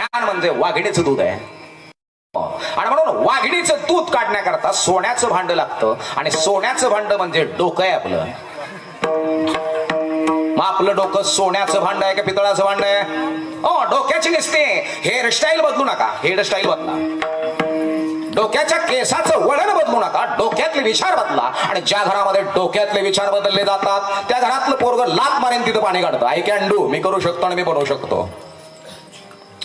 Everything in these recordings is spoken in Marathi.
ज्ञान म्हणजे वाघिणीचं दूध आहे. आणि म्हणून वाघिणीचं दूध काढण्याकरता सोन्याचं भांड लागतं. आणि सोन्याचं भांड म्हणजे डोकं आहे आपलं. मग आपलं डोकं सोन्याचं भांड आहे का पितळाचं भांड आहे? डोक्याची नसते. हेअरस्टाईल बदलू नका, हेअरस्टाईल बदला. डोक्याच्या केसाचं वळण बदलू नका, डोक्यातले विचार बदला. आणि ज्या घरामध्ये डोक्यातले विचार बदलले जातात त्या घरातलं पोरग लात मारेन तिथं पाणी काढतं. आय कॅन डू, मी करू शकतो आणि मी बनवू शकतो.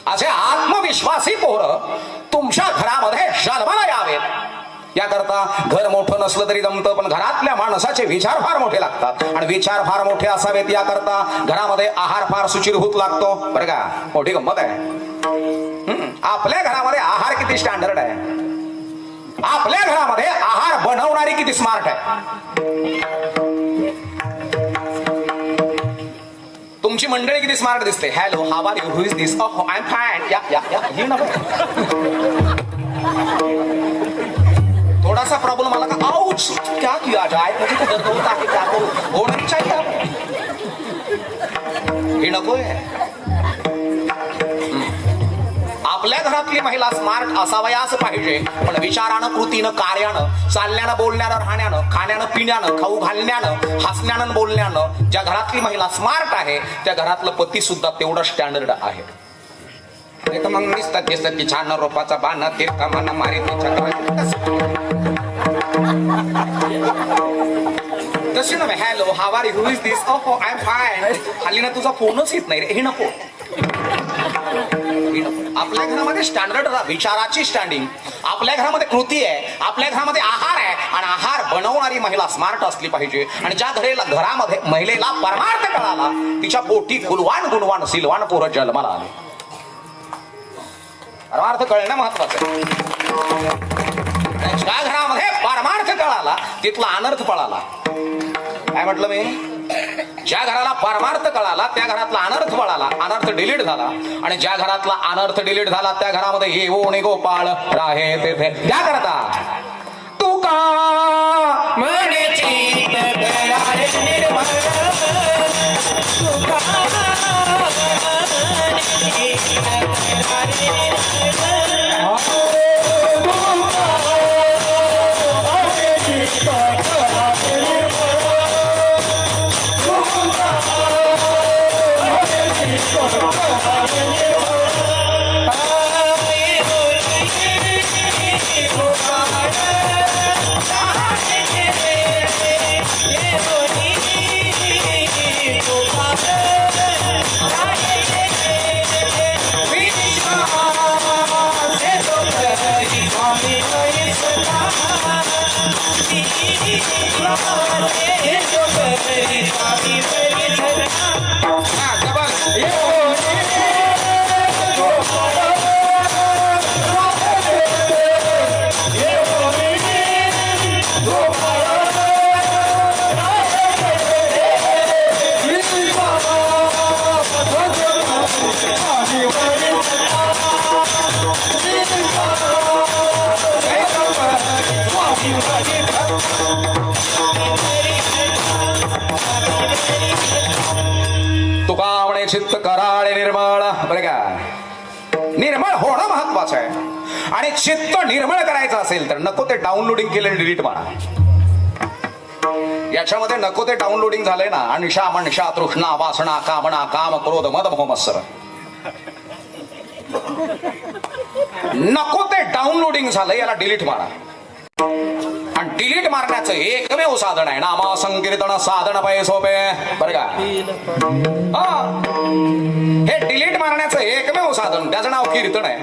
असे आत्मविश्वासी पोरं तुमच्या घरामध्ये जन्माला यावेत. याकरता घर मोठं नसलं तरी जमतं, पण घरातल्या माणसाचे विचार फार मोठे लागतात. आणि विचार फार मोठे असावेत याकरता घरामध्ये आहार फार सुचिरभूत लागतो. बरं का, मोठी गंमत आहे. आपल्या घरामध्ये आहार किती स्टँडर्ड आहे. आपल्या घरामध्ये आहार बनवणारी किती स्मार्ट आहे. तुमची मंडळी किती स्मार्ट दिसते. Hello, how are you, who is this, oh I am fine, या या या, यू नो. थोडासा प्रॉब्लेम आला का, आउच क्या किया जाए, मुझे तो दर्द होता है, क्या करूं, होना चाहिए. हे नकोय. आपल्या घरातली महिला स्मार्ट असावयास पाहिजे, पण विचारानं, कृतीनं, कार्यानं, चालण्यानं, बोलण्यानं, राहण्यानं, खाण्यानं, पिण्यानं, खाऊ घालण्यानं, हसण्यानं, बोलण्यानं ज्या घरातली महिला स्मार्ट आहे त्या घरातलं पती सुद्धा तेवढं स्टँडर्ड आहे. मग दिसत की छान रोपाचा बाण ते कमान मारी तशी नव्हे. Hello, how are you, who is this, oh I am fine. हल्ली ना तुझा फोनच येत नाही रे. हे नको. आपल्या घरामध्ये स्टँडर्ड विचाराची स्टँडिंग, आपल्या घरामध्ये कृती आहे, आपल्या घरामध्ये आहार आहे. आणि आहार बनवणारी महिला स्मार्ट असली पाहिजे. आणि ज्या घरामध्ये महिलेला परमार्थ कळाला तिच्या पोटी गुणवान गुणवान सिलवान पोरं जन्माला आले. परमार्थ कळणं महत्वाचं आहे. ज्या घरामध्ये परमार्थ कळाला तिथला अनर्थ पळाला. काय म्हटलं मी? ज्या घराला परमार्थ कळाला त्या घरातला अनर्थ पळाला, अनर्थ डिलीट झाला. आणि ज्या घरातला अनर्थ डिलीट झाला त्या घरामध्ये येवो नि गोपाळ राहे तेथे. त्या करता तुका म्हणे चित्त धरारे निर्मळ, तुका म्हणे चित्त धरारे चित्त कराळे निर्मळ. बरं का, निर्मळ होणं महत्वाचं आहे. आणि चित्त निर्मळ करायचं असेल तर नको ते डाउनलोडिंग केलेलं डिलीट मारा. याच्यामध्ये नको ते डाउनलोडिंग झालंय ना, अनशा मनशा तृष्णा वासना कामना काम क्रोध मद मोह मत्सर. नको ते डाउनलोडिंग झालंय, याला डिलीट मारा. आणि डिलीट मारण्याचं एकमेव साधन आहे नामा संकीर्तन साधन पाय सोपे. बरं का, हे डिलीट मारण्याचं एकमेव साधन त्याचं नाव कीर्तन आहे.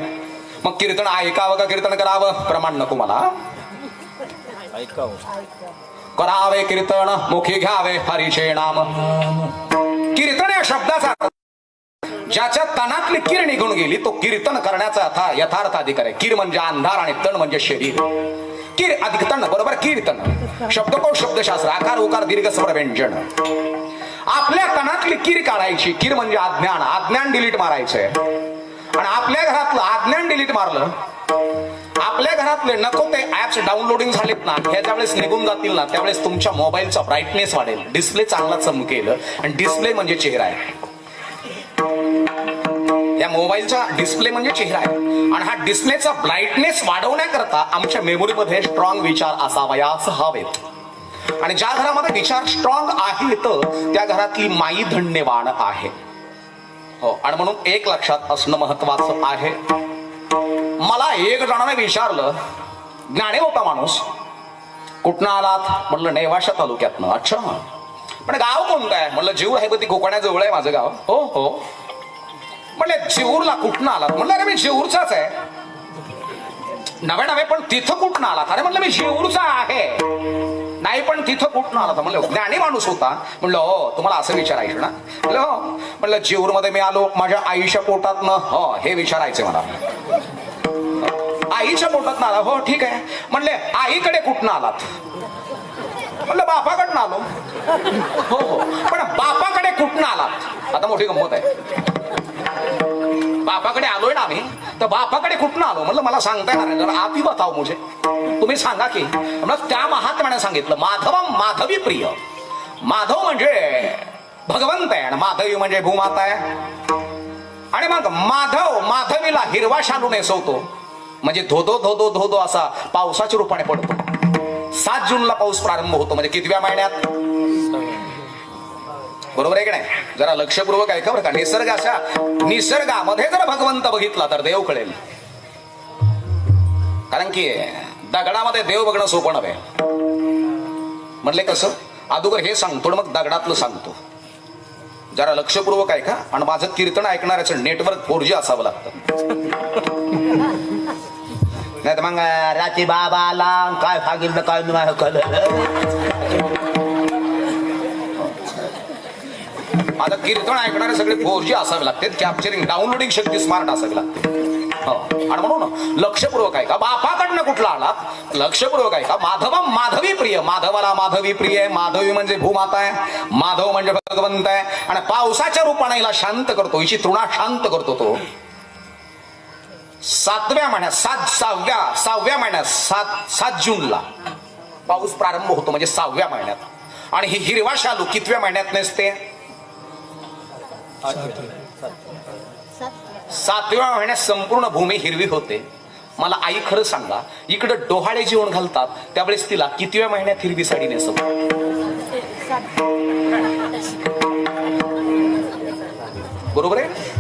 मग कीर्तन ऐकावं का कीर्तन करावं? प्रमाण नको मला. करावे कीर्तन मुखी घ्यावे हरीचे नाम. कीर्तन या शब्दाचा ज्याच्या तनातली कीर निघून गेली तो कीर्तन करण्याचा यथार्थ अधिकार आहे. कीर म्हणजे अंधार आणि तण म्हणजे शरीर. कीर अधिक तण बरोबर कीर्तन. शब्दकोश शब्दशास्त्र आकार उकार दीर्घ स्वर व्यंजन. आपल्या तनातली कीर काढायची. कीर म्हणजे अज्ञान, अज्ञान डिलीट मारायचंय. आणि आपल्या घरातलं अज्ञान डिलीट मारलं, आपल्या घरातले नको ते ऍप्स डाउनलोडिंग झालेत ना, हे ज्यावेळेस निघून जातील ना त्यावेळेस तुमच्या मोबाईलचा ब्राईटनेस वाढेल, डिस्प्ले चांगला चमकेल. आणि डिस्प्ले म्हणजे चेहरा आहे. या मोबाईलचा डिस्प्ले म्हणजे चेहरा आहे आणि हा डिस्प्लेचा ब्राईटनेस वाढवण्याकरता आमच्या मेमोरीमध्ये स्ट्रॉंग विचार असावयास हवेत. आणि ज्या घरामध्ये विचार स्ट्रॉंग आहेत त्या घरातली माई धन्यवान आहे. हो, आणि म्हणून एक लक्षात असणं महत्वाचं आहे. मला एक जणाने विचारलं, ज्ञानी होता माणूस, कुठनं आलात? म्हणलं नेवाशा तालुक्यातनं. अच्छा, पण गाव कोणतं आहे? म्हणलं जीवर आहे, ती कोकणाजवळ आहे माझं गाव. हो हो. म्हणले जीवूरला कुठनं आलात? म्हणलं अरे मी जीवूरचाच आहे. नवे नवे, पण तिथं कुठनं आलात? अरे म्हणलं मी जीवूरचा आहे. नाही, पण तिथं कुठनं आलात? म्हणलं ज्ञानी माणूस होता. म्हणलं हो, तुम्हाला असं विचारायचं ना? म्हणलं हो. म्हणलं जीवूर मध्ये मी आलो माझ्या आईच्या पोटातनं. हो, हे विचारायचे मला. आईच्या पोटात आला? हो ठीक आहे. म्हणले आईकडे कुठनं आलात? म्हणलं बापाकडनं आलो. हो हो, पण बापाकडे कुठनं आलात? आता मोठी गंमत आहे. बापाकडे आलोय ना आम्ही, तर बापाकडे कुठनं आलो? म्हणलं मला सांगता येणार नाही, जरा आप ही बताओ मुझे, तुम्ही सांगा की. म्हणलं त्या महात्म्याने सांगितलं, माधवम माधवी प्रिय. माधव म्हणजे भगवंत आहे आणि माधवी म्हणजे भूमाता आहे. आणि मग माधव माधवीला हिरवा शालू नेसवतो, म्हणजे धोधो धोधो धोधो असा पावसाच्या रूपाने पडतो. 7 जूनला पाऊस प्रारंभ होतो, म्हणजे कितव्या महिन्यात? बरोबर आहे की नाही? जरा लक्षपूर्वक ऐका बरं का. निसर्गामध्ये जर भगवंत बघितला तर देव कळेल. कारण की दगडामध्ये देव बघणं सोपं नव्हे. म्हणले कसं? अगोदर हे सांगतो मग दगडातलं सांगतो. जरा लक्षपूर्वक ऐका. आणि माझं कीर्तन ऐकणाऱ्याचं नेटवर्क 4G असावं लागतं. नाही तर मग रात्री बाबाला काय सांगितलं काय नाही कळलं. माझं कीर्तन ऐकणारे सगळे 4G असावे लागते. कॅप्चरिंग डाउनलोडिंग शक्ती स्मार्ट असावी लागते. आणि म्हणून लक्षपूर्वक ऐका. बापाकडनं कुठला आला? लक्षपूर्वक ऐका. माधवम माधवी प्रिय. माधवाला माधवी प्रिय आहे. माधवी म्हणजे भूमाता आहे. माधव म्हणजे भगवंत आहे. आणि पावसाच्या रूपाने हिला शांत करतो, हिची तृणा शांत करतो तो. 7व्या महिन्यात 6व्या महिन्यात 7 जूनला पाऊस प्रारंभ होतो, म्हणजे 6व्या महिन्यात. आणि ही हिरवा शालू कितव्या महिन्यात नेसते? 7व्या महिन्यात संपूर्ण भूमी हिरवी होते. मला आई खरं सांगा, इकडे डोहाळे जेवण घालतात त्यावेळेस तिला कितव्या महिन्यात हिरवी साडी नेसवतात? बरोबर आहे?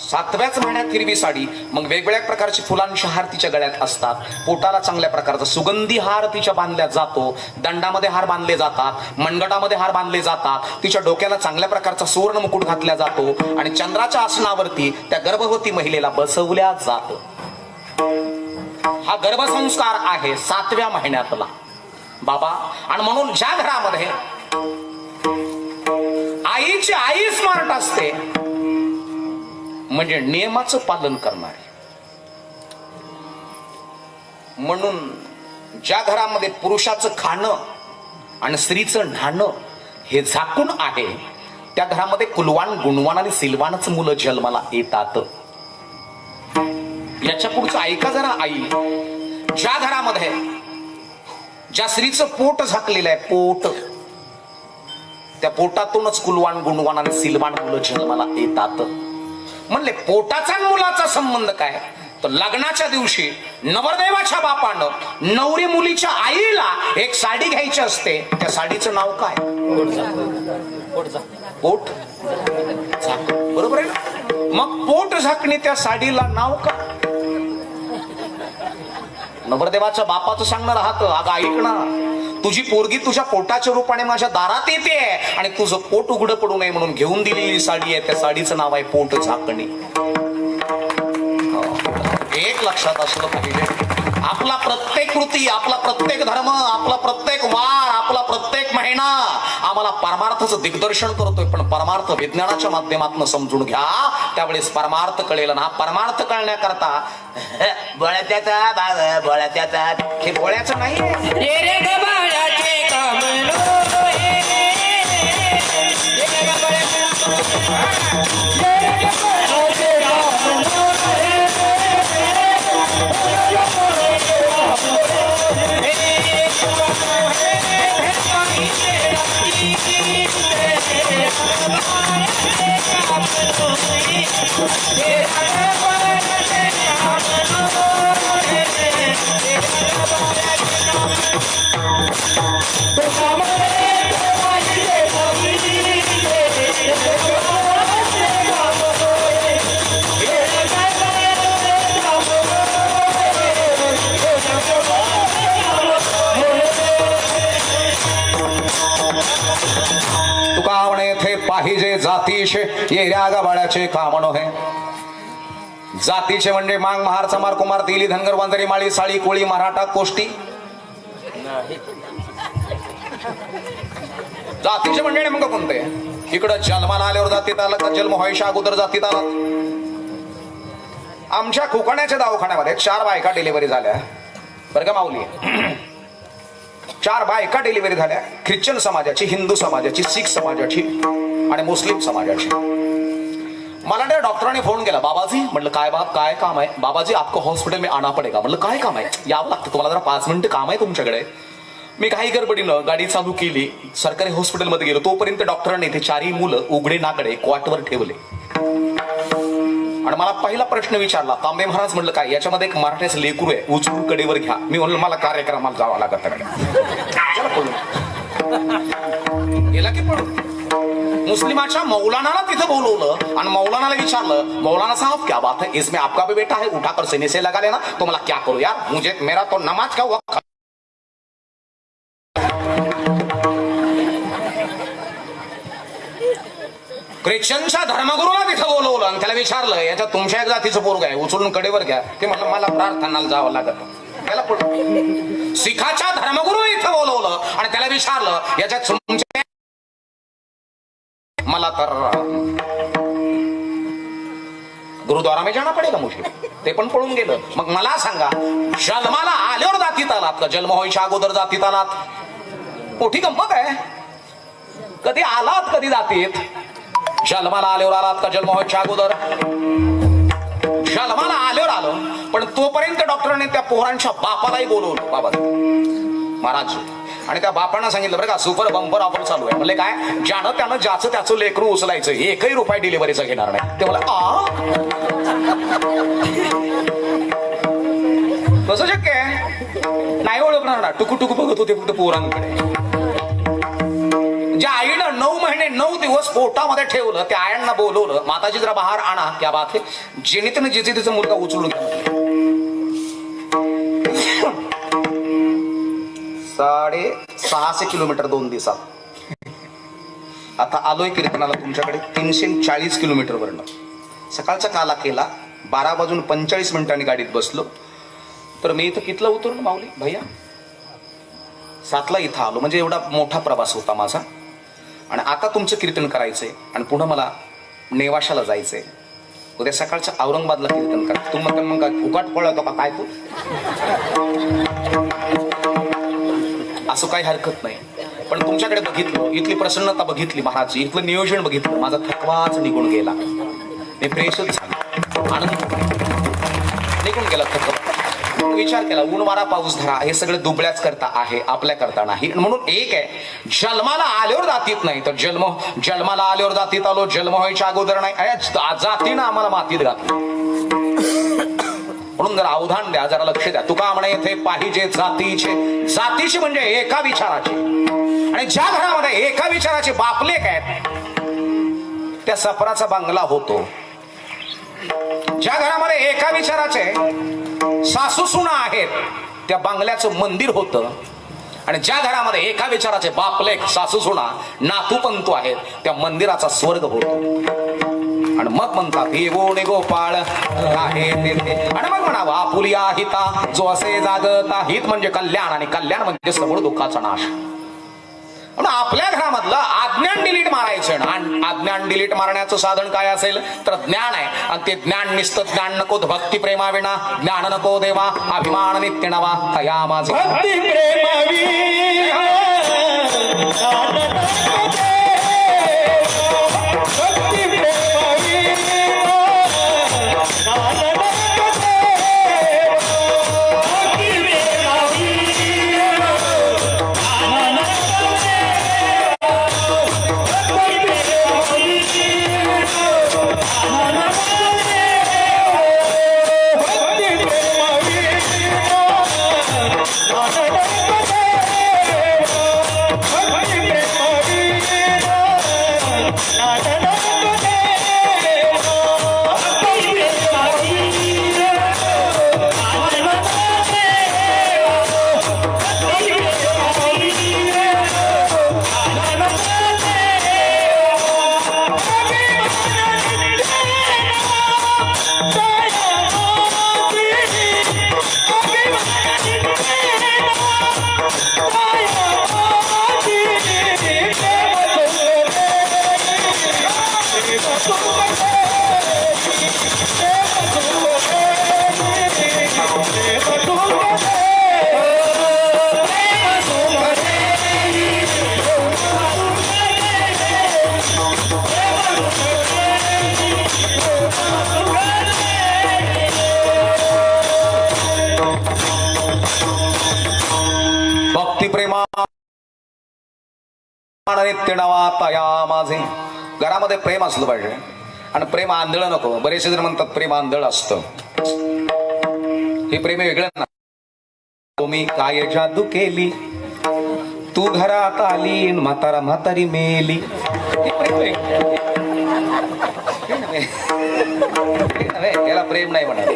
7व्याच महिन्यात हिरवी साडी. मग वेगवेगळ्या प्रकारचे फुलांचे हार तिच्या गळ्यात असतात. पोटाला चांगल्या प्रकारचा सुगंधी हार तिच्या बांधल्या जातो. दंडामध्ये हार बांधले जातात. मनगटामध्ये हार बांधले जातात. तिच्या डोक्याला चांगल्या प्रकारचा सुवर्ण मुकुट घातला जातो. आणि चंद्राच्या आसनावरती त्या गर्भवती महिलेला बसवल्या जात. हा गर्भसंस्कार आहे 7व्या महिन्यातला बाबा. आणि म्हणून ज्या घरामध्ये आईची आई स्मार्ट असते, म्हणजे नियमाचं पालन करणारे, म्हणून ज्या घरामध्ये पुरुषाचं खाणं आणि स्त्रीचं न्हाणं हे झाकून आहे, त्या घरामध्ये कुलवान गुणवान आणि सिलवानच मुलं जन्माला येतात. याच्या पुढचं ऐका जरा आई. ज्या घरामध्ये ज्या स्त्रीचं पोट झाकलेलं आहे, पोट, त्या पोटातूनच कुलवान गुणवान आणि सिलवान मुलं जन्माला येतात. म्हणले पोटाचा मुलाचा संबंध काय? तर लग्नाच्या दिवशी नवरदेवाच्या बापानं नवरी मुलीच्या आईला एक साडी घ्यायची असते. त्या साडीचं नाव काय? पोट झाक. बरोबर आहे ना? मग पोट झाकणी त्या साडीला नाव का? नवरदेवाच्या बापाचं सांगणं राहतं, अगं ऐक ना, तुझी पोरगी तुझ्या पोटाच्या रूपाने माझ्या दारात येते आणि तुझं पोट उघडं पडू नये म्हणून घेऊन दिलेली साडी आहे. त्या साडीचं नाव आहे पोट झाकणी. एक लक्षात असलं पाहिजे. आपला प्रत्येक कृती, आपला प्रत्येक धर्म, आपला प्रत्येक वार, आपला प्रत्येक महिना आम्हाला परमार्थाचं दिग्दर्शन करतोय. पण परमार्थ विज्ञानाच्या माध्यमातून समजून घ्या, त्यावेळेस परमार्थ कळेल ना. परमार्थ कळण्याकरता बोळ्याचा बोळ्याचा हे बोळ्याचं नाही. तुका म्हणे थे पाहिजे जातीशे येऱ्या गाबाळ्याचे काम नव्हे. जातीचे म्हणजे मांग महार चमार कुमार तिली धनगर वांजरी माळी साळी कोळी मराठा कोष्टी. जातीचे म्हणजे नेमकं कोणते? इकडं जन्माला आल्यावर जातीत आलं का जन्म व्हायच्या अगोदर जातीत आला. आमच्या कोकणाच्या दवाखान्यामध्ये 4 बायका डिलिव्हरी झाल्या बरं का माऊली. 4 बायका डिलिव्हरी झाल्या. ख्रिश्चन समाजाची, हिंदू समाजाची, शीख समाजाची आणि मुस्लिम समाजाची. मला त्या डॉक्टरांनी फोन केला. बाबाजी म्हटलं काय बाप काय काम आहे? बाबाजी आपको हॉस्पिटल में आना पडेगा. म्हटलं काय काम आहे? यावं लागतं तुम्हाला, जरा 5 मिनिटं काम आहे तुमच्याकडे. मी काही गडबडीनं गाडी चालू केली, सरकारी हॉस्पिटलमध्ये गेलो. तोपर्यंत डॉक्टरांनी ते 4ही मुलं उघडे नाकडे क्वाटवर ठेवले आणि मला पहिला प्रश्न विचारला. तांबे महाराज म्हटलं काय? याच्यामध्ये एक मराठ्याचं लेकरू आहे, उचलून कडेवर घ्या. मी म्हणलं मला कार्यक्रमाला जावं लागत. गेला की पडून मुस्लिमाच्या मौलानाला तिथं बोलवलं आणि मौलानाला विचारलं, मौलाना साहब क्या बात है, इसमें आपका भी बेटा है, उठाकर सीने से लगा लेना. तो मला क्या करू यार, मुझे मेरा तो नमाज का वक्त. ख्रिश्चनच्या धर्मगुरूला तिथं बोलवलं आणि त्याला विचारलं, याच्यात तुमच्या एक जातीचं पोरग आहे, उचलून कडेवर घ्या. ते म्हणलं मला प्रार्थनाला जावं लागत. त्याला पडून शिखाच्या धर्मगुरूला इथं बोलवलं आणि त्याला विचारलं, याच्यात तुमच्या, मला तर गुरुद्वारा में जाना पडेगा मुझे. ते पण पळून गेलं. मग मला सांगा, जन्माला आल्यावर जातीत आलात का जन्म व्हायच्या अगोदर जातीत आलात? मोठी गंमत आहे. कधी आलात कधी जातीत? जन्माला आल्यावर आलात का जन्म व्हायच्या अगोदर? जन्माला आल्यावर आलो. पण तोपर्यंत डॉक्टरांनी त्या पोरांच्या बापालाही बोलवलं. बाबा महाराज आणि त्या बापांना सांगितलं बरं का, सुपर बंपर ऑफर चालू आहे. म्हणले काय? ज्यानं त्यानं ज्याचं त्याचं लेकरू उचलायचं, 1ही रुपया डिलिव्हरीचा घेणार नाही. ते मला कसं शक्य आहे? नाही ओळखणार ना. टुकू टुकू बघत होते फक्त पोरांकडे. ज्या आईनं 9 महिने 9 दिवस पोटामध्ये ठेवलं, त्या आयांना बोलवलं, माताजी जरा बाहेर आणा. क्या बात है. जेणेतेने जिथे तिचा मुलगा उचलून 650 किलोमीटर 2 दिवसात. आता आलोय कीर्तनाला तुमच्याकडे 340 किलोमीटर वरनं. सकाळचा काला केला, 12 वाजून 45 मिनिटांनी गाडीत बसलो. तर मी इथं कितला उतरलो माऊली भैया? 7ला इथं आलो. म्हणजे एवढा मोठा प्रवास होता माझा. आणि आता तुमचं कीर्तन करायचंय आणि पुढं मला नेवाशाला जायचंय. उद्या सकाळचं औरंगाबादला कीर्तन करा. तू मग काय फुकाट पळतो का काय? तू असं काही हरकत नाही. पण तुमच्याकडे बघितलं, इथली प्रसन्नता बघितली महाराज, इथलं नियोजन बघितलं, माझा थकवाच निघून गेला. मी फ्रेशच झालो, आनंद निघून गेला थकवा. विचार केला, ऊन वारा पाऊस धरा हे सगळं दुबळ्याच करता आहे, आपल्या करता नाही. म्हणून एक आहे, जन्माला आल्यावर जातीत नाही तर जन्माला आल्यावर जातीत आलो, जन्म व्हायच्या अगोदर नाही. जातीनं आम्हाला मातीत घातलं. म्हणून जरा अवधान द्या, जरा लक्ष द्या. तुका म्हणे येथे पाहिजे जातीचे म्हणजे एका विचाराचे. आणि ज्या घरामध्ये एका विचाराचे बापलेक आहेत त्या सफराचा बंगला होतो. ज्या घरामध्ये एका विचाराचे सासू सुना आहेत त्या बंगल्याचं मंदिर होतं. आणि ज्या घरामध्ये एका विचाराचे बापलेक सासू सुना नातू पंतू आहेत त्या मंदिराचा स्वर्ग होतो. आणि मग म्हणतात हे गोणे गोपाळ आहे तेथे. आणि मग म्हणावा आपुलिया हिता जो असे जागता. हित म्हणजे कल्याण आणि कल्याण म्हणजे समूळ दुःखाचा नाश. म्हणून आपल्या घरामधलं अज्ञान डिलीट मारायचं. आणि अज्ञान डिलीट मारण्याचं साधन काय असेल तर ज्ञान आहे. आणि ते ज्ञान निसतं ज्ञान नको भक्ती प्रेमाविना. ज्ञान नको देवा अभिमान नित्य नवा तया माझे भक्ती प्रेमावी. नित्य नवा तया माझे. घरामध्ये प्रेम असलं पाहिजे आणि प्रेम आंधळ नको. बरेचसे जण म्हणतात प्रेम आंधळ असतं. हे प्रेम वेगळं ना. तुम्ही काय जादू केली, तू घरात आली म्हातारा म्हातारी मेली. हे प्रेम आहे. याला प्रेम नाही म्हणत.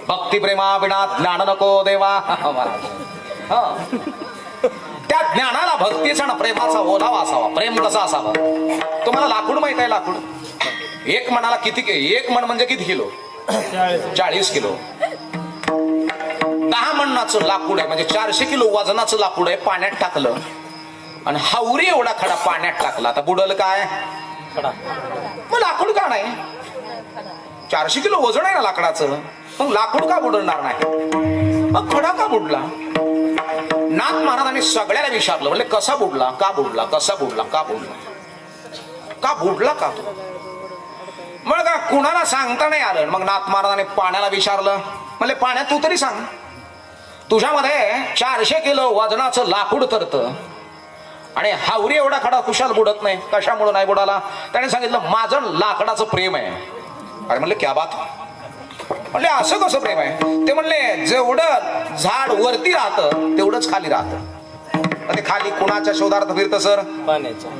भक्ती प्रेमा बिना ज्ञान नको देवा. त्या ज्ञानाला भक्तीचा आणि प्रेमाचा ओलावा असावा. प्रेम कसा असावा. तुम्हाला लाकूड माहित आहे. लाकूड एक मणाला किती, एक मण म्हणजे किती किलो? 40 किलो. 10 मणाचं लाकूड आहे म्हणजे 400 किलो वजनाचं लाकूड आहे. पाण्यात टाकलं आणि हावरी एवढा खडा पाण्यात टाकला, आता बुडल काय? मग लाकूड का नाही? 400 किलो वजन आहे ना लाकडाचं, मग लाकूड का बुडणार नाही? मग खडा का बुडला? नाथ महाराजांनी सगळ्याला विचारलं, म्हणजे कसा बुडला, का बुडला, कसा बुडला, का बुडला, का बुडला का तो? मग का कुणाला सांगता नाही आलं. मग नाथ महाराजांनी पाण्याला विचारलं, म्हणजे पाण्यात तू तरी सांग, तुझ्यामध्ये 400 किलो वजनाचं लाकूड तरतं आणि हावरी एवढा खडा कुशाल बुडत नाही, कशामुळे नाही बुडाला? त्याने सांगितलं माझं लाकडाचं प्रेम आहे. अरे म्हणले क्या बात? म्हणले असं कसं प्रेम आहे? ते म्हणले जेवढं झाड वरती राहतं तेवढंच खाली राहतं. ते खाली कुणाच्या शोधार्थ फिरतं सर? पाण्याच्या.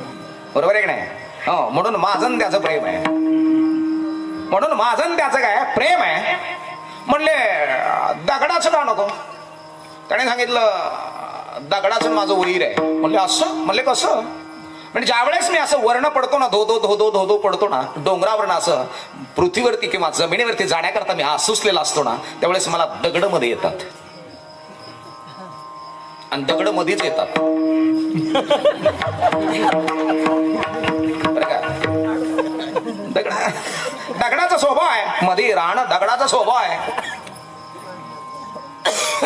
बरोबर आहे की नाही? हो, म्हणून माझं त्याचं प्रेम आहे. म्हणून माझं त्याचं काय प्रेम आहे. म्हणले दगडाचं का नको? त्याने सांगितलं दगडाचं माझं वैर आहे. म्हणले असं? म्हणले कसं? म्हणजे ज्यावेळेस मी असं वर्ण पडतो ना, धो धो धो धो धो धो पडतो ना डोंगरावर, असं पृथ्वीवरती किंवा जमिनीवरती जाण्याकरता मी आसुसलेला असतो ना, त्यावेळेस मला दगड मध्ये येतात आणि दगड मध्येच येतात. दगडाचा स्वभाव आहे मध्ये राहणं. दगडाचा स्वभाव आहे.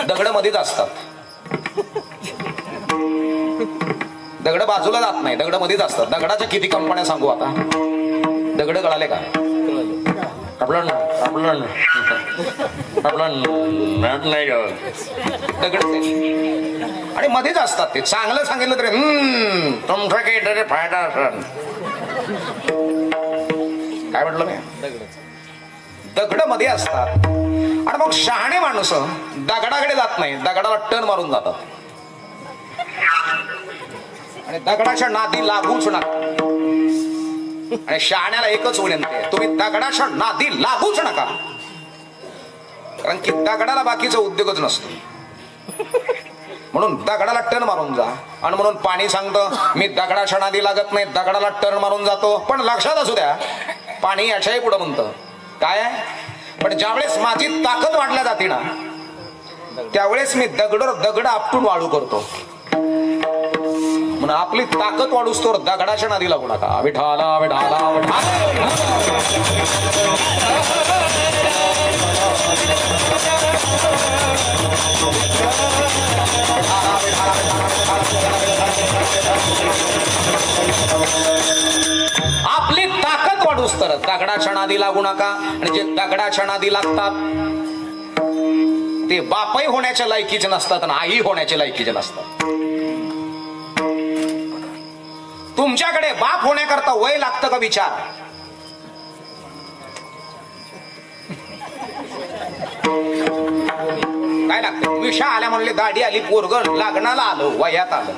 दगड मध्येच असतात. दगड बाजूला जात नाही, दगड मध्येच असतात. दगडाच्या किती कंपन्या सांगू आता? दगड कळाले का? दगड आणि मध्येच असतात. ते चांगलं सांगितलं तरी तुमचा काही फायदा असेल. काय म्हटलं मी? दगड मध्ये असतात. आणि मग शहाणे माणूस दगडाकडे जात नाही, दगडाला टन मारून जातात. आणि दगडाच्या नादी लागूच नका. आणि शहाण्याला एकच विनंती आहे, तुम्ही दगडाच्या नादी लागूच नका. कारण की दगडाला बाकीचा उद्योगच नसतो. म्हणून दगडाला टन मारून जा. आणि म्हणून पाणी सांगतं मी दगडाच्या नादी लागत नाही, दगडाला टन मारून जातो. पण लक्षात असू द्या, पाणी याच्याही पुढे म्हणतं काय? पण ज्यावेळेस माझी ताकद वाढल्या जाते ना, त्यावेळेस मी दगड आपटून वाळू करतो. म्हणून आपली ताकद वाढूस तर दगडाच्या नादी लागू नका. विठाला विठाला विठाला. आपली ताकद वाढूस तर दगडाच्या नादी लागू नका. आणि जे दगडाच्या नादी लागतात ते बापाई होण्याच्या लायकीचे नसतात आणि आई होण्याच्या लायकीचे नसतात. तुमच्याकडे बाप होण्याकरता वय लागतं का? विचार. काय लागतं? विषा आल्या म्हणले, दाढी आली, पोरग लग्नाला आलं, वयात आलं.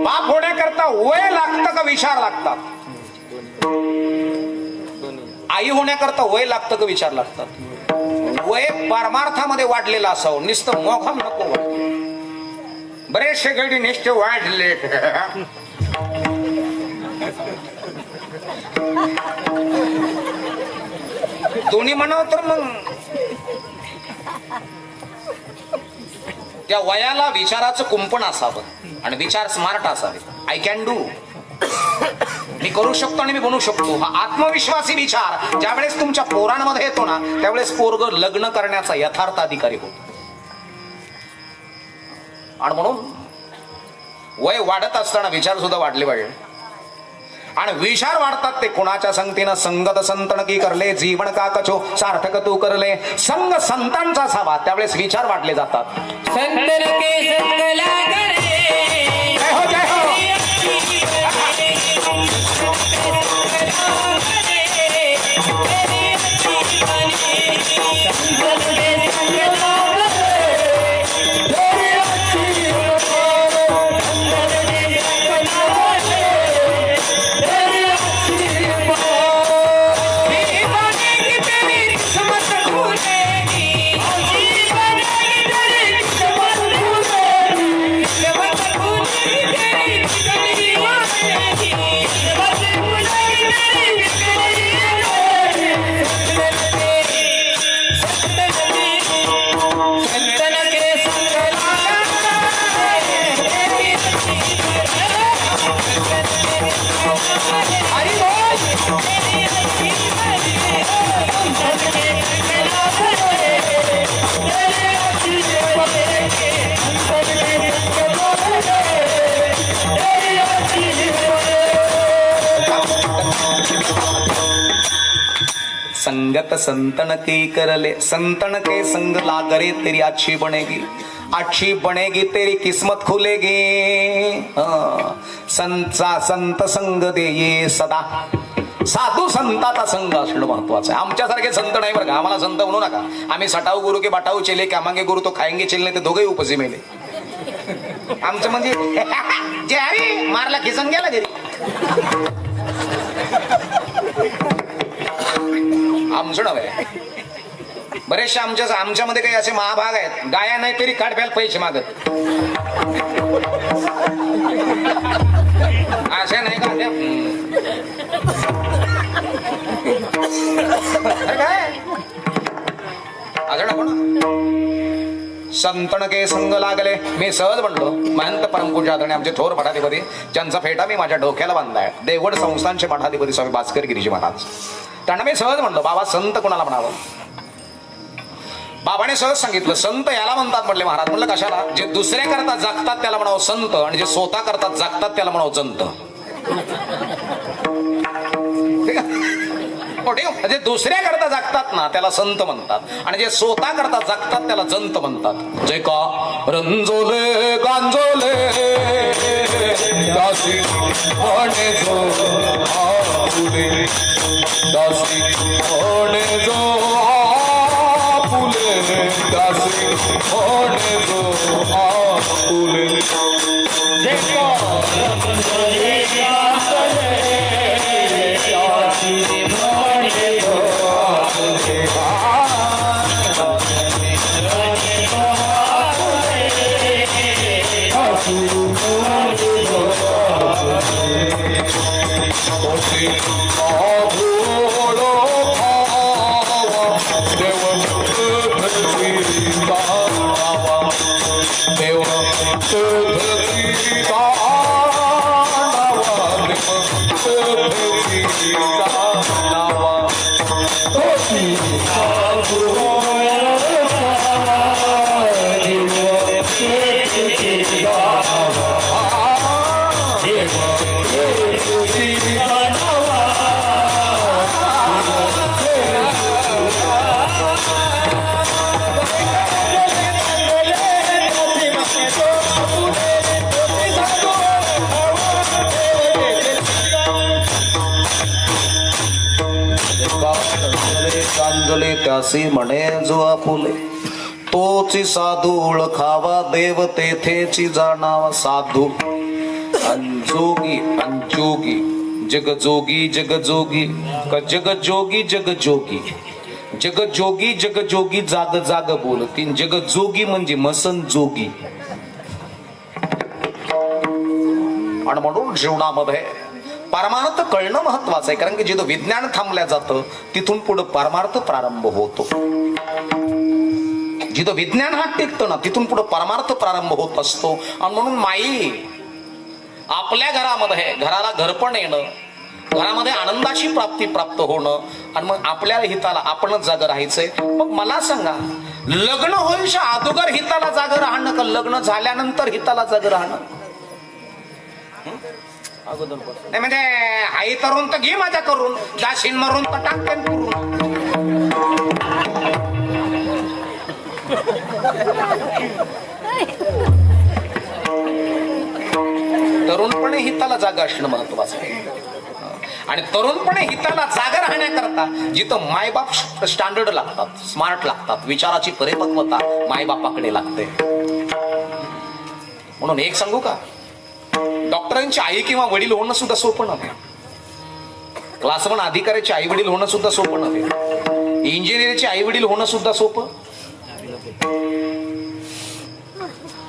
बाप होण्याकरता वय लागतं का विचार लागतात? आई होण्याकरता वय लागतं का विचार लागतात? वय परमार्थामध्ये वाढलेलं असावं, नुसतं मोघम नको. बरेचसे गडी निष्ठ वाढले. दोन्ही म्हणाव तर मग त्या वयाला विचाराचं कुंपण असावं आणि विचार स्मार्ट असावे. आय कॅन डू, मी करू शकतो आणि मी बनवू शकतो. हा आत्मविश्वासी विचार ज्यावेळेस तुमच्या पोरांमध्ये येतो ना, त्यावेळेस पोरग लग्न करण्याचा यथार्थ अधिकारी होतो. आणि म्हणून वय वाढत असताना विचार सुद्धा वाढले पाहिजे. आणि विचार वाढतात ते कुणाच्या संगतीनं संगत संतन की करले जीवन का कचो सार्थक तू करले संग संतांचा असावा त्यावेळेस विचार वाढले जातात. संतन के संग लागले जय हो जय हो. संगत संतन के करले संतन के संग लागरे तेरी अच्छी बनेगी तेरी किस्मत खुलेगी. संत संग दे ये सदा साधू संताचा संघ असणं महत्वाचं आहे. आमच्यासारखे संत नाही बरं का. आम्हाला संत म्हणू नका. आम्ही सटाऊ गुरु के बटाऊ चेले क्या मांगे गुरु तो खाएंगे चेलने ते दोघेही उपसी मेले. आमचं म्हणजे जे अरे मारला खिसन गेला घरी. आमचं नव्हे. बरेचसे आमच्यामध्ये काही असे महाभाग आहेत गाया नाही तरी काढप्याला पैसे मागत असे नाही का काय संतन के संग लागले. मी सहज म्हणलो महंत परमपूज्य आदरणीय आमचे थोर मठाधिपती ज्यांचा फेटा मी माझ्या डोक्याला बांधलाय देवड संस्थानचे मठाधिपती स्वामी भास्कर गिरीजी महाराज त्यांना मी सहज म्हणलो बाबा संत कोणाला म्हणावं. बाबाने सहज सांगितलं संत याला म्हणतात म्हटले महाराज. म्हणलं कशाला. जे दुसऱ्या करता जगतात त्याला म्हणावं संत आणि जे स्वतः करतात जगतात त्याला म्हणावं जंत. जे दुसऱ्या करता जगतात ना त्याला संत म्हणतात आणि जे स्वतः करता जगतात त्याला जंत म्हणतात. जे का रंजोले गांजोले दासी म्हणे जो आपुले दासी म्हणे जो आपुले दासी म्हणे जो आपुले. जे का रंजोले गांजोले दासी त्यासी म्हणे जो आपुले तोची साधू ओळखावा देव तेथेची जाणावा. साधू अंजोगी अंजोगी जगजोगी जगजोगी जगजोगी जगजोगी जगजोगी जगजोगी जाग जाग बोलतीन. जगजोगी म्हणजे मसन जोगी. आणि म्हणून जीवनामध्ये परमार्थ कळणं महत्वाचं आहे. कारण की जिथं विज्ञान थांबल्या जातं तिथून पुढे परमार्थ प्रारंभ होतो. जिथं विज्ञान हा टिकतं ना तिथून पुढे परमार्थ प्रारंभ होत असतो. आणि म्हणून माई आपल्या घरामध्ये घराला घरपण येणं घरामध्ये आनंदाची प्राप्ती प्राप्त होणं आणि मग आपल्या हिताला आपणच जागं राहायचंय. मग मला सांगा लग्न होईच्या अगोदर हिताला जागं राहणं का लग्न झाल्यानंतर हिताला जागं राहणं. नाही म्हणजे आई तरुण तर घे माझ्या करून, जाशील मरून तर टाकते पुरून. तरुणपणे हिताला जागा असणं महत्वाचं आहे. आणि तरुणपणे हिताला जागा राहण्याकरता जिथं मायबाप स्टँडर्ड लागतात, स्मार्ट लागतात, विचाराची परिपक्वता मायबापाकडे लागते. म्हणून एक सांगू का, डॉक्टरांची आई किंवा वडील होणं सुद्धा सोपं नव्हे. क्लास 1 अधिकाऱ्याचे आई वडील होणं सुद्धा सोपं नव्हे. इंजिनिअरचे आई वडील होणं सुद्धा सोपं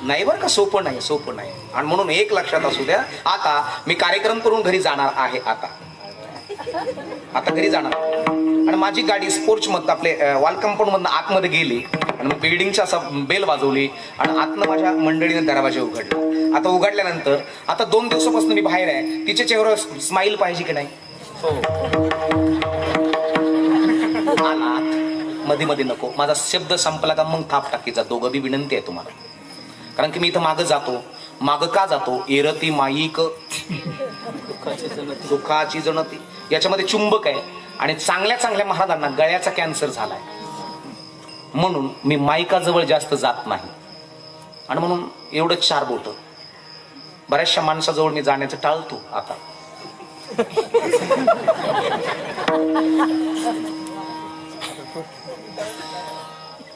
नाही बरं का, सोपं नाही, सोपं नाही. आणि म्हणून एक लक्षात असू द्या, आता मी कार्यक्रम करून घरी जाणार आहे. आता घरी जाणार आणि माझी गाडी स्पोर्ट्स मधनं आपले वॉल कंपाऊंड मधनं आतमध्ये गेली आणि मग बिल्डिंगच्या असं बेल वाजवली आणि आतनं माझ्या मंडळीने दरवाजा उघडला. आता उघडल्यानंतर आता 2 दिवसापासून मी बाहेर आहे, तिच्या चेहऱ्यावर स्माईल पाहिजे की नाही? अनाथ मध्ये मध्ये नको. माझा शब्द संपला का मग थाप टाकीचा. दोघं बी विनंती आहे तुम्हाला, कारण की मी इथं मागं जातो. मागं का जातो? एरती माईक दुःखाची जनती, याच्यामध्ये चुंबक आहे. आणि चांगल्या चांगल्या महाराजांना गळ्याचा कॅन्सर झालाय, म्हणून मी माईकाजवळ जास्त जात नाही. आणि म्हणून एवढंच 4 बोट बऱ्याचशा माणसाजवळ मी जाण्याचं टाळतो. आता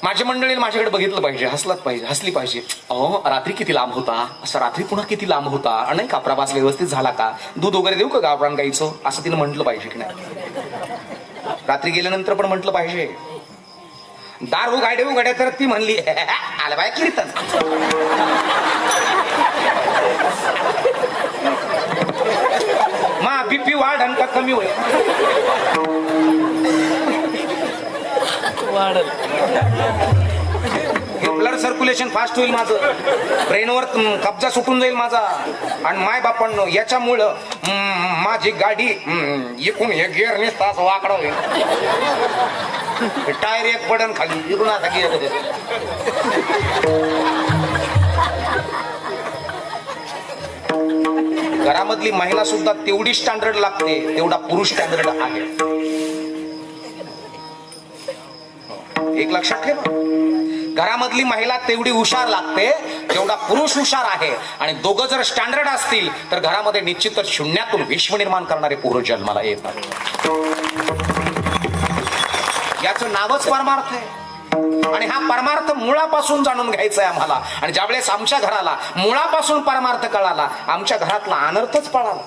माझी मंडळी माझ्याकडे बघितलं पाहिजे, हसलाच पाहिजे, हसली पाहिजे. रात्री किती लांब होता, असं रात्री पुन्हा किती लांब होता, नाही का प्रवास व्यवस्थित झाला का, दूध वगैरे देऊ का गावरान गाईचं, असं तिने म्हटलं पाहिजे की नाही? रात्री गेल्यानंतर पण म्हटलं पाहिजे. दार उघड्या तर ती म्हणली आलं बाय कीर्तन. मा बीपी वाढ का कमी होईल? ब्लड सर्क्युलेशन फास्ट होईल, माझं ब्रेनवर कब्जा सुटून जाईल माझा. आणि माय बापांनो, याच्यामुळं माझी गाडी इकून हे गिअर नेसता असं वाकडा होईल. टायर एक पडन खाली, इकडून आता गिअर. घरामधली महिला सुद्धा तेवढी स्टँडर्ड लागते तेवढा पुरुष स्टँडर्ड आहे. एक लक्षात ठेवा, घरामधली महिला तेवढी हुशार लागते तेवढा पुरुष हुशार आहे. आणि दोघं जर स्टँडर्ड असतील तर घरामध्ये निश्चितच शून्यातून विश्व निर्माण करणारे पुरुष जन्माला येतात. याचं नावच परमार्थ आहे. आणि हा परमार्थ मुळापासून जाणून घ्यायचा आहे आम्हाला. आणि ज्यावेळेस आमच्या घराला मुळापासून परमार्थ कळाला, आमच्या घरातला अनर्थच पळाला,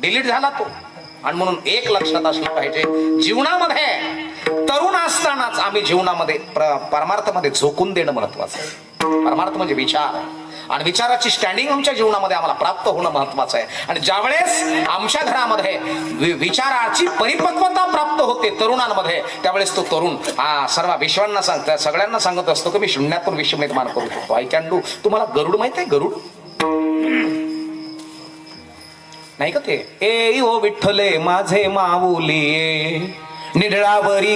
डिलीट झाला तो. आणि म्हणून एक लक्षात असलं पाहिजे, जीवनामध्ये तरुण असतानाच आम्ही जीवनामध्ये परमार्थामध्ये झोकून देणं महत्वाचं आहे. परमार्थ म्हणजे विचार, आणि विचाराची स्टँडिंग आमच्या जीवनामध्ये आम्हाला प्राप्त होणं महत्वाचं आहे. आणि ज्यावेळेस आमच्या घरामध्ये विचाराची परिपक्वता प्राप्त होते तरुणांमध्ये, त्यावेळेस तो तरुण सर्व विश्वांना सांगतो, सगळ्यांना सांगत असतो की मी शून्यातून विश्व निर्माण करू शकतो. I can do. तुम्हाला गरुड माहित आहे? गरुड नाही का ते? ए ओ विठ्ठले माझे माऊली, निढळावरी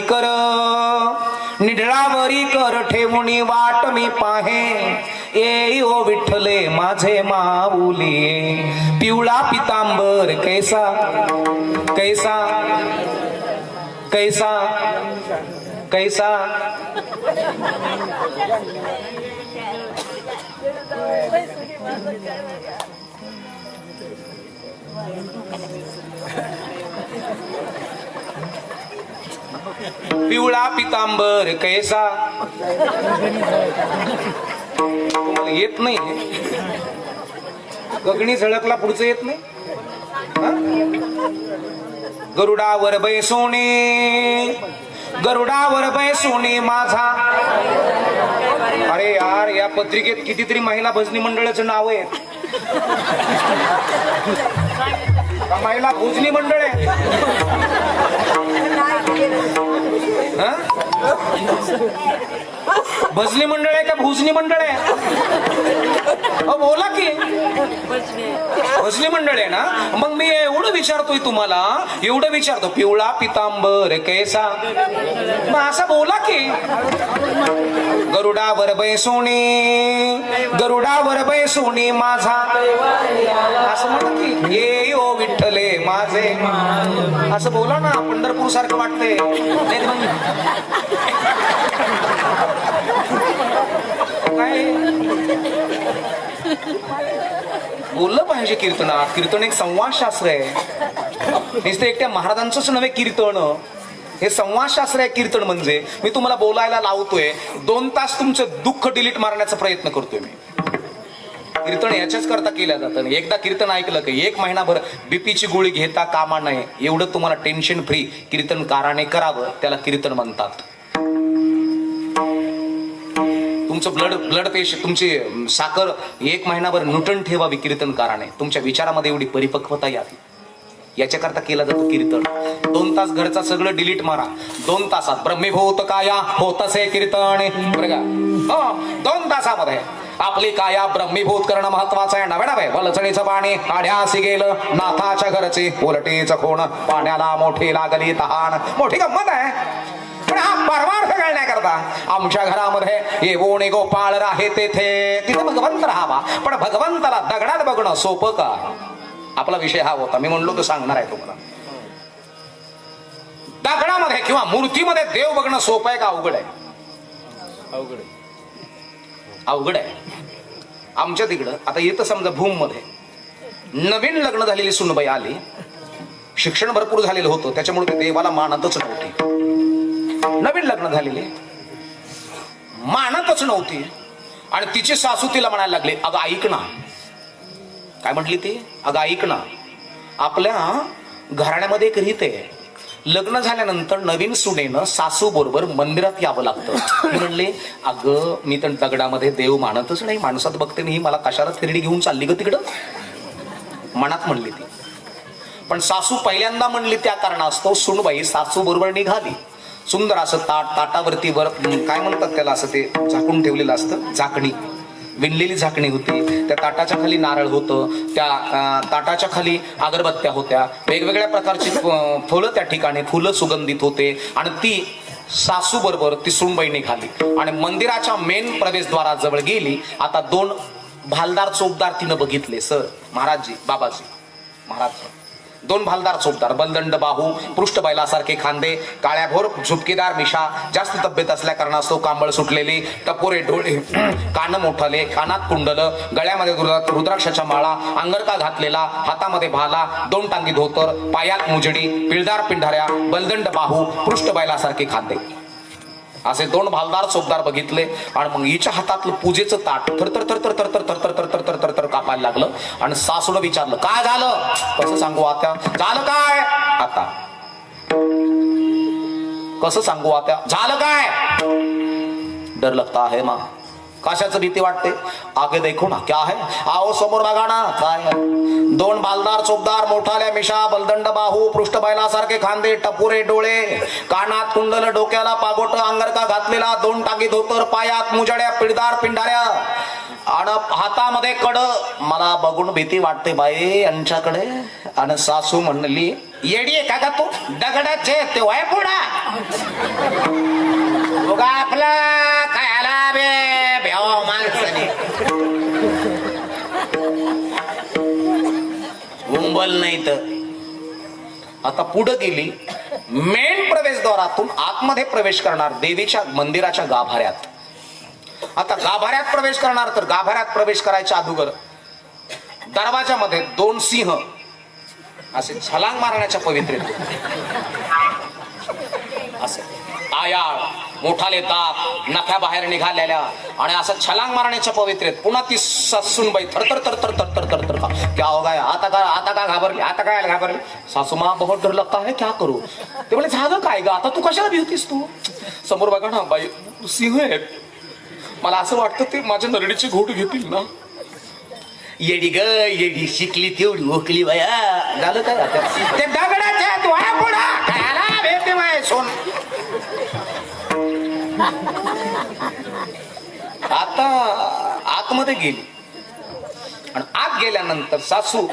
कर ठेवणी वाट मी पाहे. ए ओ विठ्ठले माझे माऊली, पिवळा पितांबर कैसा कैसा कैसा कैसा पिवळा पितांबर कैसा. तुम्हाला येत नाही? गगनी झळकला पुढचं येत नाही? गरुडावर बैसोने माझा. अरे यार, या पत्रिकेत कितीतरी महिला भजनी मंडळाचं नाव आहेत. महिला भोजनी मंडळ आहे. भजनी मंडळ आहे का भोजनी मंडळ आहे? बोला की भजनी मंडळ आहे ना. मग मी एवढं एवढं विचारतोय तुम्हाला, एवढं विचारतो, पिवळा पितांबर कैसा, मग असं बोला की. गरुडावर बैसोनी, गरुडावर बैसोनी माझा, असं म्हणा की ये ओ विठ्ठले माझे, असं बोला ना. पंढरपूर सारखं वाटतंय. काय बोललं पाहिजे कीर्तनात. कीर्तन एक संवाद शास्त्र आहे. नुसतं एकट्या महाराजांचंच नव्हे कीर्तन, हे संवाद शास्त्र आहे कीर्तन म्हणजे. मी तुम्हाला बोलायला लावतोय, 2 तास तुमचं दुःख डिलीट मारण्याचा प्रयत्न करतोय मी. कीर्तन याच्याच करता केलं जातं. एकदा कीर्तन ऐकलं की 1 महिनाभर बीपीची गोळी घेता कामा नये, एवढं तुम्हाला टेन्शन फ्री कीर्तनकाराने करावं, त्याला कीर्तन म्हणतात. तुमचं ब्लड प्रेशर, तुमची साखर 1 महिनाभर नुटन ठेवावी कीर्तनकाराने. तुमच्या विचारामध्ये एवढी परिपक्वता यावी, याच्याकरता केलं जातं कीर्तन. 2 तास घरचा सगळं डिलीट मारा. 2 तासात ब्रह्मीभूत काया होत असे कीर्तन, बरं का. 2 तासामध्ये आपली काया ब्रह्मीभूत करणं महत्वाचं आहे. नव्हे नव्हे वलचणीचं पाणी काढ्यासी गेलं नाथाच्या घरचे, उलटीचं खोण पाण्याला मोठी लागली तहान. मोठी गंमत आहे. पण हा परमार्थ कळण्याकरता आमच्या घरामध्ये येवोणे गोपाळ राहे तेथे, तिथे भगवंत राहावा. पण भगवंताला दगडात बघणं सोपं का? आपला विषय हा होता. मी म्हणलो तो सांगणार आहे तुम्हाला. दगडामध्ये किंवा मूर्तीमध्ये देव बघणं सोपं आहे का अवघड आहे? अवघड आहे. अवघड आहे. आमच्या तिकडं आता येतं समजा भूम मध्ये नवीन लग्न झालेली सुनबाई आली, शिक्षण भरपूर झालेलं होतं, त्याच्यामुळे ते देवाला मानतच नव्हती. नवीन लग्न झालेले मानतच नव्हती. आणि तिची सासू तिला म्हणायला लागली, अगं ऐक ना. काय म्हटली ती? अगं ऐक ना, आपल्या घराण्यामध्ये एक रीत आहे, लग्न झाल्यानंतर नवीन सुनेनं सासू बरोबर मंदिरात यावं लागतं. मी म्हणले, अगं मी तर दगडामध्ये देव मानतच नाही, माणसात बघते नाही, मला कशाला थिरडी घेऊन चालली ग तिकडं, मनात म्हणली ती. पण सासू पहिल्यांदा म्हणली त्या कारणास्तव सुनबाई सासू बरोबर निघाली. सुंदर असं ताटावरती वर काय म्हणतात त्याला, असं ते झाकून ठेवलेलं असतं, झाकणी, विणलेली झाकणी होती. त्या ताटाच्या खाली नारळ होतं, त्या ताटाच्या खाली अगरबत्त्या होत्या, वेगवेगळ्या प्रकारची फुलं त्या ठिकाणी, फुलं सुगंधित होते. आणि ती सासू बरोबर ती सुनबाई निघाली आणि मंदिराच्या मेन प्रवेशद्वाराजवळ गेली. आता 2 भालदार चोपदार तिनं बघितले. सर महाराजजी, बाबाजी महाराज, 2 भालदार चोपदार, बलदंड बाहू, पृष्ठ बैलासारखे खांदे, काळ्याभोर झुपकेदार मिशा, जास्त तब्येत असल्या कारणास्तव कांबळ सुटलेली, टपोरे डोळे, कान मोठाले, कानात कुंडल, गळ्यामध्ये रुद्राक्षाच्या माळा, अंगरका घातलेला, हातामध्ये भाला, 2 टांगी धोतर, पायात मुजडी, पिळदार पिंढाऱ्या, बलदंड बाहू, पृष्ठ बैलासारखे खांदे, असे 2 भालदार चोपदार बघितले. आणि मग हिच्या हातातलं पूजेचं ताट थरथर थरथर थरथर थरथर थरथर थरथर थर कापायला लागलं. आणि सासूला विचारलं, काय झालं? कसं सांगू आत्या? झालं काय? आता कसं सांगू आत्या? झालं काय? डर लगता है मां. कशाचं भीती वाटते? आगे देखो ना क्या है, आओ समोर बघा ना काय. 2 भालदार चोपदार, मोठाल्या मिशा, बलदंड बाहू, पृष्ठ बैलासारखे खांदे, टपुरे डोळे, कानात कुंडल, डोक्याला पागोट, अंगरका घातलेला, 2 टाकी धोतर, पायात मुजड्या, पिळदार पिंढाऱ्या आणि हातामध्ये कड. मला बघून भीती वाटते बाई यांच्याकडे. आणि सासू म्हणली, येडी आहे का तू? दगडाचे ते वय पुढा बघा आपला खायला बे भ्याव माणसाने उंबल नाही तर. आता पुढे गेली, मेन प्रवेशद्वारातून आतमध्ये प्रवेश करणार देवीच्या मंदिराच्या गाभाऱ्यात. आता गाभाऱ्यात प्रवेश करणार, तर गाभाऱ्यात प्रवेश करायच्या अगोदर दरवाजामध्ये 2 सिंह असे छलांग मारण्याच्या पवित्रेत, असे आयाळ, मोठाले दात, नख्या बाहेर निघालेल्या आणि असं छलांग मारण्याच्या पवित्रेत. पुन्हा ती सुनबाई थरथर थरथर थरथर थरथर का क्या हो गया, आता का घाबरली, आता काय घाबरली? सासूमा बहुत डर लगता है, क्या करू? ते बोले, झालं काय ग आता, तू कशाला भिवतीस? तू समोर बघा ना बाई, सिंह आहेत, मला असं वाटतं ते माझ्या नरडीची घोट घेतील ना. येडी ग येडी, शिकली तेवढी ओकली बाया. झालं काय आता? ते दगडाच्या डोळ्या पुढा खायला भेटते बाय सोन. आता आतमध्ये गेली आणि आत गेल्यानंतर सासू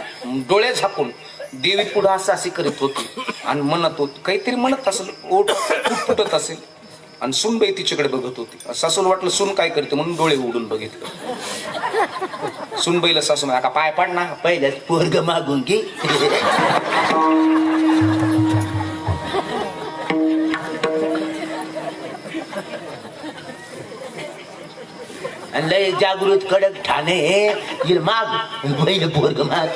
डोळे झाकून देवी पुढं असं अशी करीत होती आणि म्हणत होती काहीतरी म्हणत असेल, ओठ फुटत असेल आणि सूनबाई तिच्याकडे बघत होती. सासूला वाटलं सून काय करते म्हणून डोळे उडून बघितलं. सूनबाईला सासू म्हणा का पाय पाड ना पहिल्याच पोरग मागून घे. आणि लय जागृत कडक ठाणे येईल माग पहिलं पोरग माग.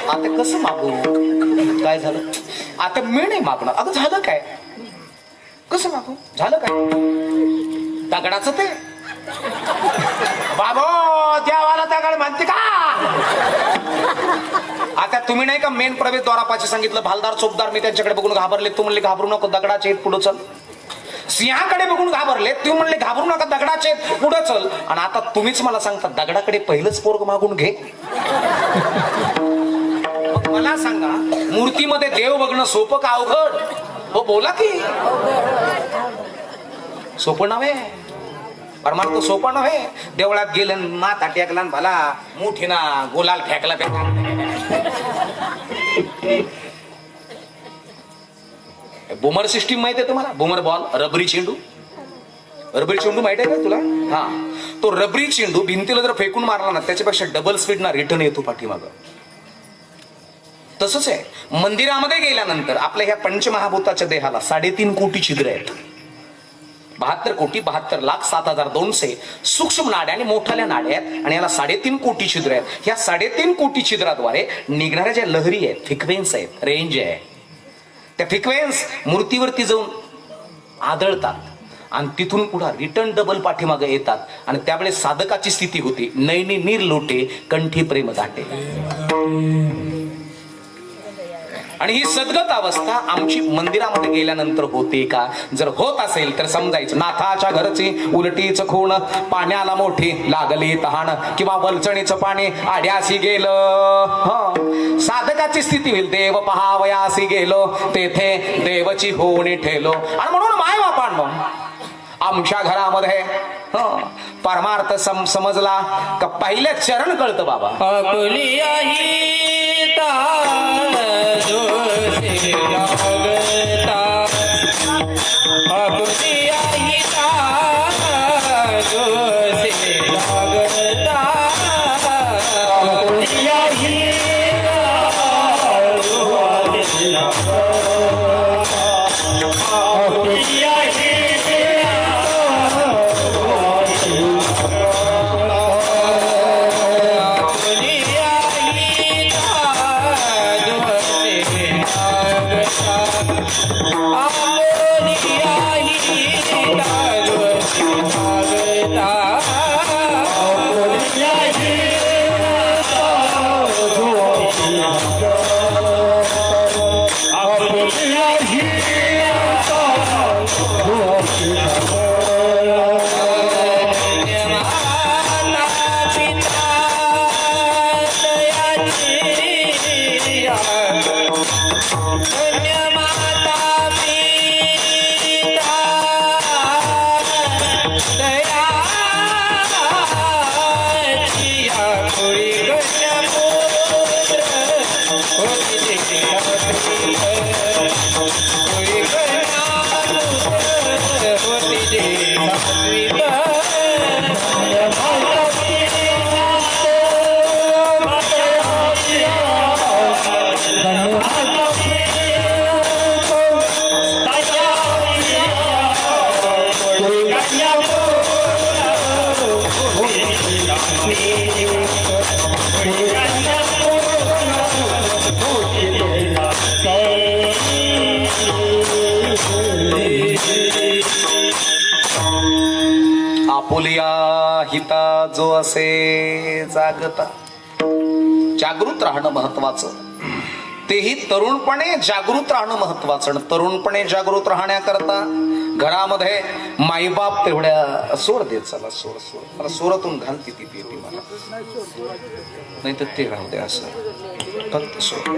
आता कसं मागू? काय झालं? आता मी नाही मागणार. अगं झालं काय? कसं मागू? झालं काय? दगडाचं ते बाबो देवाला दगड म्हणते का? आता तुम्ही नाही का मेन प्रवेशद्वारापाशी सांगितलं भालदार चोपदार, मी त्यांच्याकडे बघून घाबरले. तू म्हणले घाबरू नको दगडाचे आहेत पुढं चल. सिंहाकडे बघून घाबरले, तू म्हणले घाबरू नका दगडाचे आहेत पुढं चल. आणि आता तुम्हीच मला सांगता दगडाकडे पहिलंच पोरग मागून घे. मग मला सांगा मूर्तीमध्ये देव बघणं सोपं का अवघड? हो बोला की. सोपं नव्हे, परमार्थ सोपा नव्हे. देवळात गेलं माथा टेकला भला मोठीना गोलाल फेकला बुमर सिस्टीम माहिती आहे तुम्हाला? बुमर बॉल, रबरी चेंडू. रबरी चेंडू माहिती आहे का तुला? हा, तो रबरी चेंडू भिंतीला जर फेकून मारला ना त्याच्यापेक्षा डबल स्पीड ना रिटर्न येतो पाठीमाग. तसंच आहे मंदिरामध्ये गेल्यानंतर आपल्या ह्या पंचमहाभूताच्या देहाला 3.5 कोटी छिद्र आहेत. 72,72,07,200 सूक्ष्म नाड्या आणि मोठ्याल्या नाड्या आहेत आणि याला 3.5 कोटी छिद्र आहेत. ह्या 3.5 कोटी छिद्राद्वारे निघणाऱ्या ज्या लहरी आहेत, फ्रिक्वेन्स आहेत, रेंज आहे, त्या फ्रिक्वेन्स मूर्तीवरती जाऊन आदळतात आणि तिथून पुढे रिटर्न डबल पाठीमागे येतात. आणि त्यावेळेस साधकाची स्थिती होती नैनी नीर लोटे कंठी प्रेम दाटे. आणि ही सद्गत अवस्था आमची मंदिरामध्ये गेल्यानंतर होते का? जर होत असेल तर समजायचं नाथाच्या घरची उलटीच खूण, पाण्याला मोठी लागली तहान, किंवा वलचणीचं पाणी आड्यासी गेलं. साधकाची स्थिती होईल देव पहावयासी गेलो, तेथे देवची होणी ठेलो. आणि म्हणून माय बापांनो आमच्या घरामध्ये परमार्थ समजला का पहिल्या चरण कळतं बाबा. आपुली आई जोशी लागता, आपुली आई जोशी लागता, आपुली आई आपुली आई आपुलिया हिता जो असे जागता. जागृत राहणं महत्वाचं, तेही तरुणपणे जागृत राहणं महत्वाचं. तरुणपणे जागृत राहण्याकरता घरामध्ये माईबाप तेवढ्या सोड देत चला, सोड सोड मला सोरातून घालती ती पेटी मला, नाही तर ते राहू दे असं फक्त सोड.